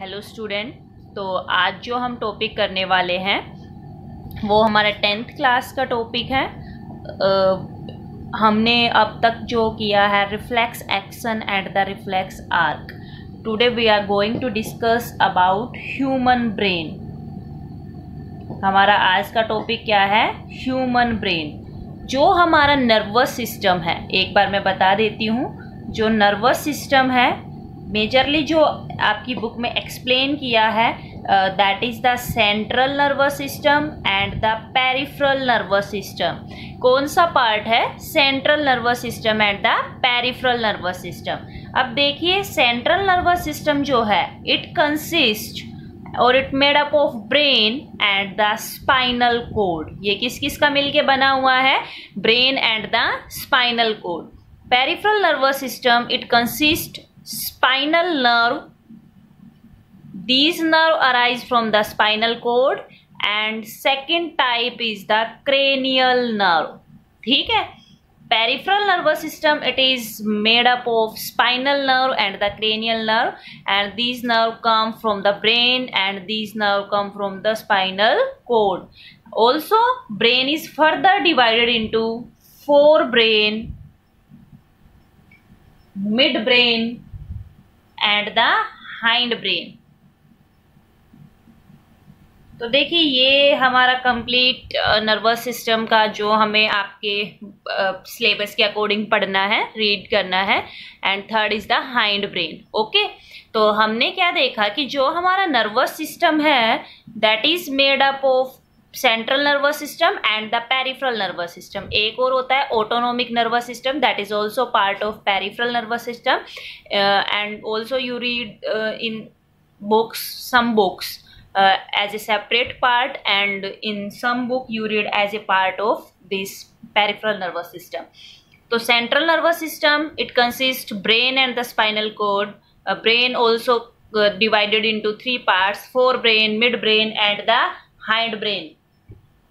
Hello student. तो आज जो हम टॉपिक करने वाले हैं वो हमारा 10th क्लास का टॉपिक है। हमने अब तक जो किया है reflex action at the reflex arc. Today we are going to discuss about human brain. हमारा आज का टॉपिक क्या है? Human brain. जो हमारा नर्वस सिस्टम है, एक बार मैं बता देती हूँ। जो नर्वस सिस्टम है मेजरली जो आपकी बुक में एक्सप्लेन किया है, that is the central nervous system and the peripheral nervous system. कौन सा पार्ट है? Central nervous system and the peripheral nervous system. अब देखिए, सेंट्रल नर्वस सिस्टम जो है इट कंसिस्ट और it made up of brain and the spinal cord. ये किस किस का मिलके बना हुआ है? Brain and the spinal cord. Peripheral nervous system it consist spinal nerve. These nerve arise from the spinal cord and second type is the cranial nerve. ठीक है। Peripheral nervous system it is made up of spinal nerve and the cranial nerve, and these nerve come from the brain and these nerve come from the spinal cord. Also brain is further divided into forebrain, midbrain and the hind brain. तो देखिए, ये हमारा complete nervous system का जो हमें आपके syllabus के according पढ़ना है, रीड करना है। And third is the hind brain. Okay, तो हमने क्या देखा कि जो हमारा नर्वस सिस्टम है that is made up of central nervous system and the peripheral nervous system. एक और होता है autonomic nervous system, that is also part of peripheral nervous system. And also you read in books, some books as a separate part, and in some book you read as a part of this peripheral nervous system. So central nervous system it consists brain and the spinal cord. Brain also divided into three parts: forebrain, midbrain and the hind brain.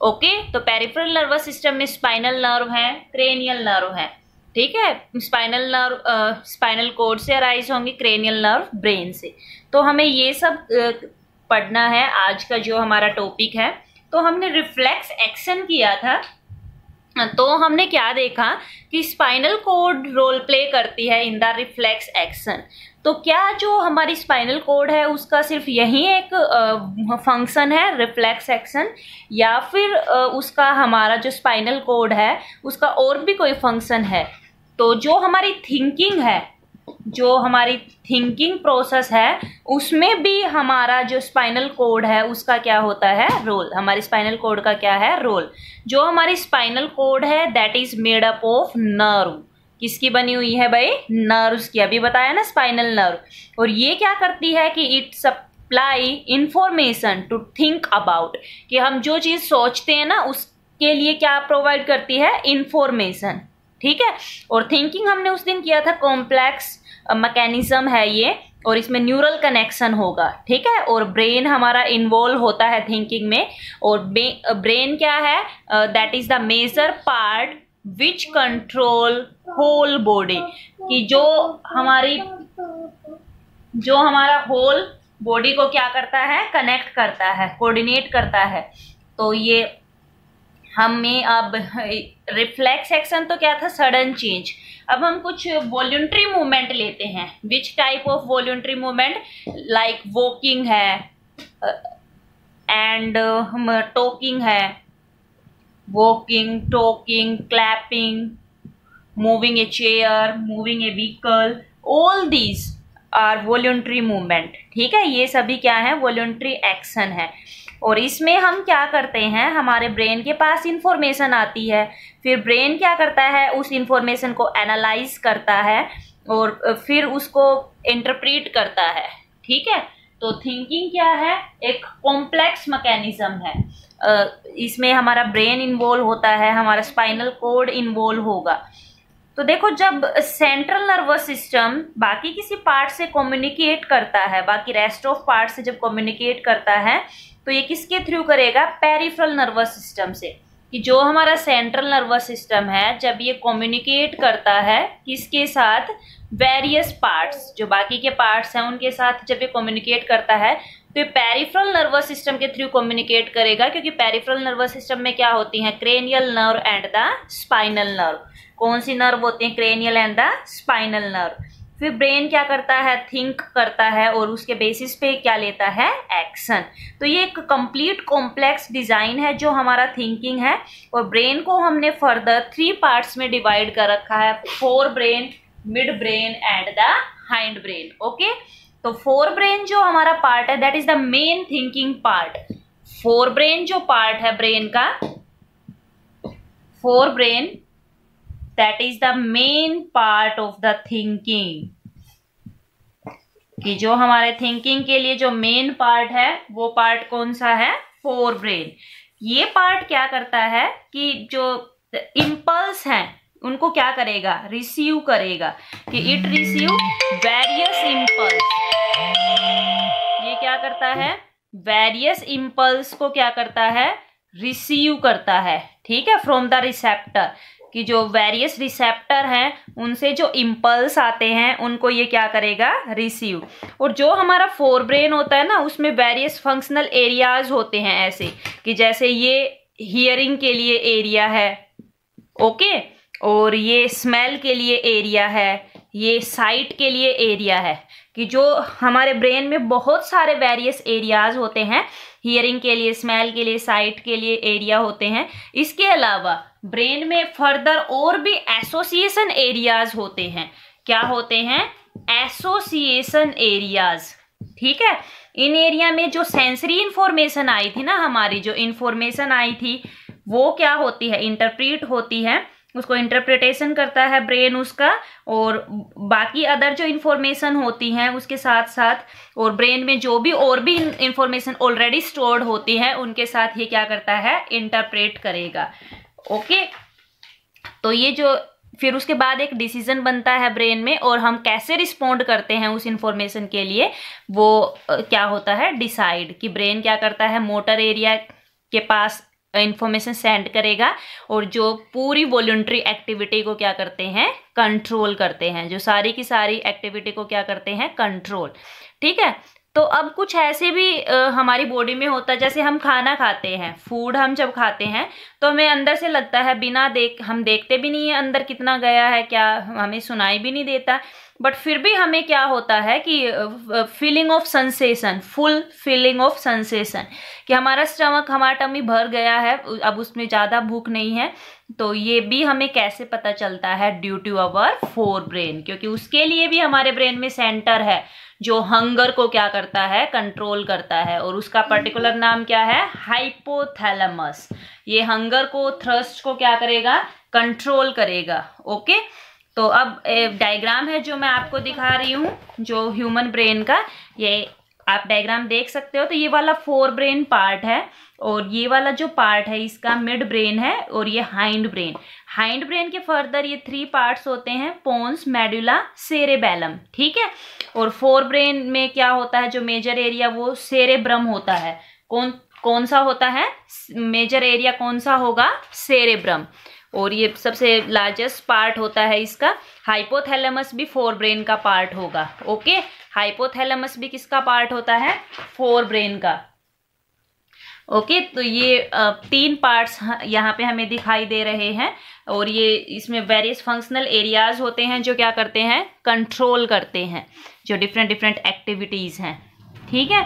Okay, तो peripheral nervous system में spinal nerve है, cranial nerve है। ठीक है, spinal nerve spinal cord से arise होंगे, cranial nerve brain से। तो हमें ये सब पढ़ना है आज का जो हमारा टॉपिक है। तो हमने रिफ्लेक्स एक्शन किया था, तो हमने क्या देखा कि स्पाइनल कोड रोल प्ले करती है इन द रिफ्लेक्स एक्शन। तो क्या जो हमारी स्पाइनल कोड है उसका सिर्फ यही एक फंक्शन है रिफ्लेक्स एक्शन, या फिर उसका हमारा जो स्पाइनल कोड है उसका और भी कोई फंक्शन है? तो जो हमारी थिंकिंग है, जो हमारी थिंकिंग प्रोसेस है, उसमें भी हमारा जो स्पाइनल कोड है उसका क्या होता है? रोल। हमारी स्पाइनल कोड का क्या है? रोल। जो हमारी स्पाइनल कोड है that is made up of nerve. किसकी बनी हुई है भाई? नर्व्स की। अभी बताया ना, स्पाइनल नर्व। और ये क्या करती है कि it supply information to think about, कि हम जो चीज सोचते हैं ना उसके लिए क्या प्रोवाइड करती है? इंफॉर्मेशन। ठीक है। और थिंकिंग हमने उस दिन किया था, कॉम्प्लेक्स मैकेनिज्म है ये, और इसमें न्यूरल कनेक्शन होगा। ठीक है। और ब्रेन हमारा इन्वॉल्व होता है थिंकिंग में। और ब्रेन क्या है? That is the major part which control whole body, कि जो हमारा होल बॉडी को क्या करता है? कनेक्ट करता है, कोऑर्डिनेट करता है। तो ये हमें अब रिफ्लेक्स एक्शन तो क्या था? Sudden change. अब हम कुछ वॉल्यूंटरी मूवमेंट लेते हैं। Which type of voluntary movement? Like walking है एंड टॉकिंग है। Walking, talking, clapping, moving a chair, moving a vehicle, all these are voluntary movement. ठीक है, ये सभी क्या है? voluntary action है। और इसमें हम क्या करते हैं? हमारे ब्रेन के पास इंफॉर्मेशन आती है, फिर ब्रेन क्या करता है? उस इंफॉर्मेशन को एनालाइज करता है और फिर उसको इंटरप्रेट करता है। ठीक है। तो थिंकिंग क्या है? एक कॉम्प्लेक्स मैकेनिज्म है। इसमें हमारा ब्रेन इन्वॉल्व होता है, हमारा स्पाइनल कोड इन्वॉल्व होगा। तो देखो, जब सेंट्रल नर्वस सिस्टम बाकी किसी पार्ट से कम्युनिकेट करता है, बाकी रेस्ट ऑफ पार्ट से जब कम्युनिकेट करता है, तो ये किसके थ्रू करेगा? पेरिफेरल नर्वस सिस्टम से। कि जो हमारा सेंट्रल नर्वस सिस्टम है, जब ये कम्युनिकेट करता है किसके साथ, वेरियस पार्ट्स, जो बाकी के पार्ट्स हैं उनके साथ जब ये कम्युनिकेट करता है तो ये पेरिफेरल नर्वस सिस्टम के थ्रू कम्युनिकेट करेगा, क्योंकि पेरिफेरल नर्वस सिस्टम में क्या होती हैं, cranial nerve and the spinal nerve. कौन सी नर्व होती है, cranial and the spinal nerve. फिर ब्रेन क्या करता है, थिंक करता है और उसके बेसिस पे क्या लेता है, एक्शन। तो ये एक कंप्लीट कॉम्प्लेक्स डिजाइन है जो हमारा थिंकिंग है। और ब्रेन को हमने फर्दर 3 पार्ट्स में डिवाइड कर रखा है, fore brain, mid brain and the hind brain. Okay, तो फोर ब्रेन जो हमारा पार्ट है that is the main thinking part. Fore brain जो पार्ट है ब्रेन का, fore brain that is the main part of the thinking, कि जो हमारे थिंकिंग के लिए जो मेन पार्ट है वो पार्ट कौन सा है, फोर ब्रेन। ये पार्ट क्या करता है कि जो इम्पल्स हैं उनको क्या करेगा, रिसीव करेगा, कि इट रिसीव वेरियस इम्पल्स। ये क्या करता है, वेरियस इम्पल्स को क्या करता है, रिसीव करता है। ठीक है, फ्रॉम द रिसेप्टर, कि जो वेरियस रिसेप्टर हैं उनसे जो इम्पल्स आते हैं उनको ये क्या करेगा, रिसीव। और जो हमारा फोर ब्रेन होता है ना, उसमें वेरियस फंक्शनल एरियाज होते हैं, ऐसे कि जैसे ये हियरिंग के लिए एरिया है, ओके, और ये स्मेल के लिए एरिया है, ये साइट के लिए एरिया है, कि जो हमारे ब्रेन में बहुत सारे वेरियस एरियाज होते हैं, हियरिंग के लिए, स्मेल के लिए, साइट के लिए एरिया होते हैं। इसके अलावा ब्रेन में फर्दर और भी एसोसिएशन एरियाज होते हैं। क्या होते हैं, एसोसिएशन एरियाज। ठीक है, इन एरिया में जो सेंसरी इंफॉर्मेशन आई थी ना, हमारी जो इंफॉर्मेशन आई थी वो क्या होती है, इंटरप्रीट होती है, उसको इंटरप्रिटेशन करता है ब्रेन उसका, और बाकी अदर जो इंफॉर्मेशन होती हैं उसके साथ साथ, और ब्रेन में जो भी और भी इंफॉर्मेशन ऑलरेडी स्टोर्ड होती है उनके साथ ये क्या करता है, इंटरप्रेट करेगा। ओके, तो ये जो फिर उसके बाद एक डिसीजन बनता है ब्रेन में, और हम कैसे रिस्पोंड करते हैं उस इंफॉर्मेशन के लिए वो क्या होता है, डिसाइड। कि ब्रेन क्या करता है, मोटर एरिया के पास इंफॉर्मेशन सेंड करेगा, और जो पूरी वॉलंटरी एक्टिविटी को क्या करते हैं, कंट्रोल करते हैं, जो सारी की सारी एक्टिविटी को क्या करते हैं, कंट्रोल। ठीक है, तो अब कुछ ऐसे भी हमारी बॉडी में होता है, जैसे हम खाना खाते हैं, फूड हम जब खाते हैं तो हमें अंदर से लगता है, बिना हम देखते भी नहीं है अंदर कितना गया है, क्या हमें सुनाई भी नहीं देता, बट फिर भी हमें क्या होता है कि feeling of sensation, full feeling of sensation, कि हमारा स्टमक, हमारा टमी भर गया है, अब उसमें ज़्यादा भूख नहीं है। तो ये भी हमें कैसे पता चलता है, due to our fore brain, क्योंकि उसके लिए भी हमारे ब्रेन में सेंटर है जो हंगर को क्या करता है, कंट्रोल करता है, और उसका पर्टिकुलर नाम क्या है, हाइपोथैलेमस। ये हंगर को, थ्रस्ट को क्या करेगा, कंट्रोल करेगा। ओके, तो अब डायग्राम है जो मैं आपको दिखा रही हूँ, जो ह्यूमन ब्रेन का, ये आप डायग्राम देख सकते हो। तो ये वाला फोर ब्रेन पार्ट है, और ये वाला जो पार्ट है इसका मिड ब्रेन है, और ये हाइंड ब्रेन। हाइंड ब्रेन के फर्दर ये 3 पार्ट्स होते हैं, पोन्स, मेडुला, सेरेबेलम। ठीक है, और फोर ब्रेन में क्या होता है, जो मेजर एरिया वो सेरेब्रम होता है। कौन सा होता है, मेजर एरिया कौन सा होगा, सेरेब्रम, और ये सबसे लार्जेस्ट पार्ट होता है इसका। हाइपोथैलेमस भी फोर ब्रेन का पार्ट होगा। ओके, हाइपोथैलेमस भी किसका पार्ट होता है, फोर ब्रेन का। ओके, तो ये 3 पार्ट्स यहाँ पे हमें दिखाई दे रहे हैं, और ये इसमें वेरियस फंक्शनल एरियाज होते हैं जो क्या करते हैं, कंट्रोल करते हैं जो डिफरेंट एक्टिविटीज हैं। ठीक है,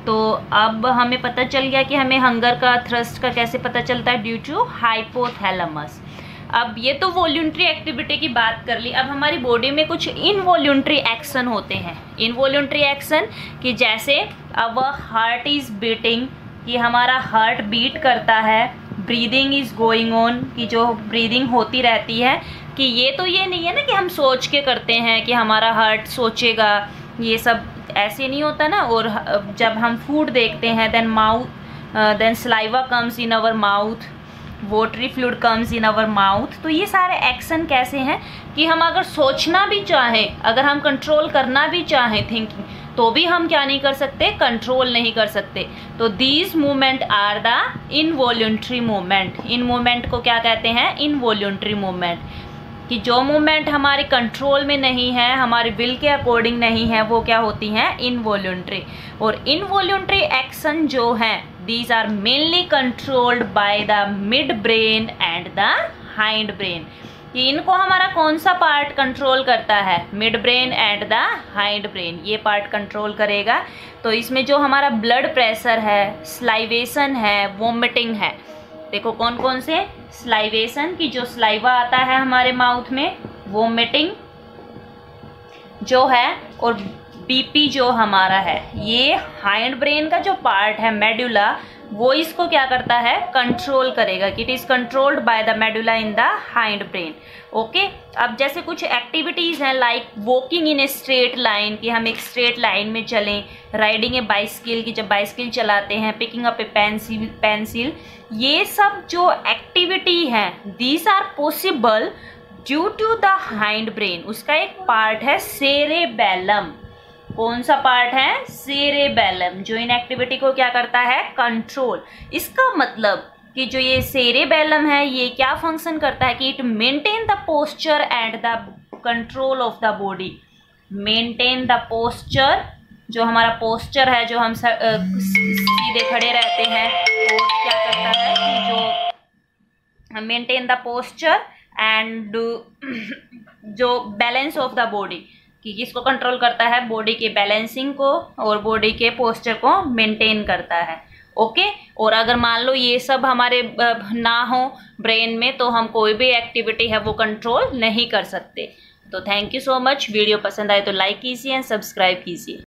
तो अब हमें पता चल गया कि हमें हंगर का, थ्रस्ट का कैसे पता चलता है, ड्यू टू हाइपोथैलेमस। अब ये तो वॉल्यूंट्री एक्टिविटी की बात कर ली। अब हमारी बॉडी में कुछ इनवॉल्यूंट्री एक्शन होते हैं। इनवॉल्यूंट्री एक्शन कि जैसे अवर हार्ट इज बीटिंग, कि हमारा हार्ट बीट करता है, ब्रीदिंग इज गोइंग ऑन, कि जो ब्रीदिंग होती रहती है, कि ये तो ये नहीं है ना कि हम सोच के करते हैं कि हमारा हार्ट सोचेगा, ये सब ऐसे नहीं होता ना। और जब हम फूड देखते हैं, then saliva comes in our mouth, watery fluid comes in our mouth. तो ये सारे एक्शन कैसे हैं कि हम अगर सोचना भी चाहें, अगर हम कंट्रोल करना भी चाहें थिंकिंग, तो भी हम क्या नहीं कर सकते, कंट्रोल नहीं कर सकते। तो these movement are the involuntary movement. इन मूवमेंट को क्या कहते हैं, इनवॉल्यूंटरी मूवमेंट, कि जो मूवमेंट हमारे कंट्रोल में नहीं है, हमारे विल के अकॉर्डिंग नहीं है, वो क्या होती हैं, इनवॉल्यूंटरी। और इनवॉल्यूंटरी एक्शन जो हैं, these are mainly controlled by the mid brain and the hind brain. कि इनको हमारा कौन सा पार्ट कंट्रोल करता है, mid brain and the hind brain, ये पार्ट कंट्रोल करेगा। तो इसमें जो हमारा ब्लड प्रेशर है, स्लाइवेशन है, वोमिटिंग है, देखो कौन कौन से, स्लाइवेशन की जो स्लाइवा आता है हमारे माउथ में, वोमिटिंग जो है, और बीपी जो हमारा है, ये हाइंड ब्रेन का जो पार्ट है, मेडुला, वो इसको क्या करता है, कंट्रोल करेगा। कि it is controlled by the medulla in the hind brain. Okay, अब जैसे कुछ एक्टिविटीज हैं like walking in a straight line, कि हम एक स्ट्रेट लाइन में चलें, राइडिंग ए बाइसिकल, की जब बाइसिकल चलाते हैं, पिकिंग अप ए पेंसिल, ये सब जो एक्टिविटी हैं, these are possible due to the hind brain. उसका एक पार्ट है सेरेबेलम। कौन सा पार्ट है, सेरेबेलम, जो इन एक्टिविटी को क्या करता है, कंट्रोल। इसका मतलब कि जो ये सेरेबेलम है, ये क्या फंक्शन करता है, कि it maintain the posture and the control of the body. Maintain the posture, जो हमारा पोस्चर है, जो हम सीधे खड़े रहते हैं, और क्या करता है कि जो मेंटेन द पोस्चर एंड जो बैलेंस ऑफ द बॉडी, कि किसको कंट्रोल करता है, बॉडी के बैलेंसिंग को और बॉडी के पोस्चर को मेंटेन करता है। ओके, और अगर मान लो ये सब हमारे ना हो ब्रेन में, तो हम कोई भी एक्टिविटी है वो कंट्रोल नहीं कर सकते। तो thank you so much. Video पसंद आए तो लाइक कीजिए एंड सब्सक्राइब कीजिए।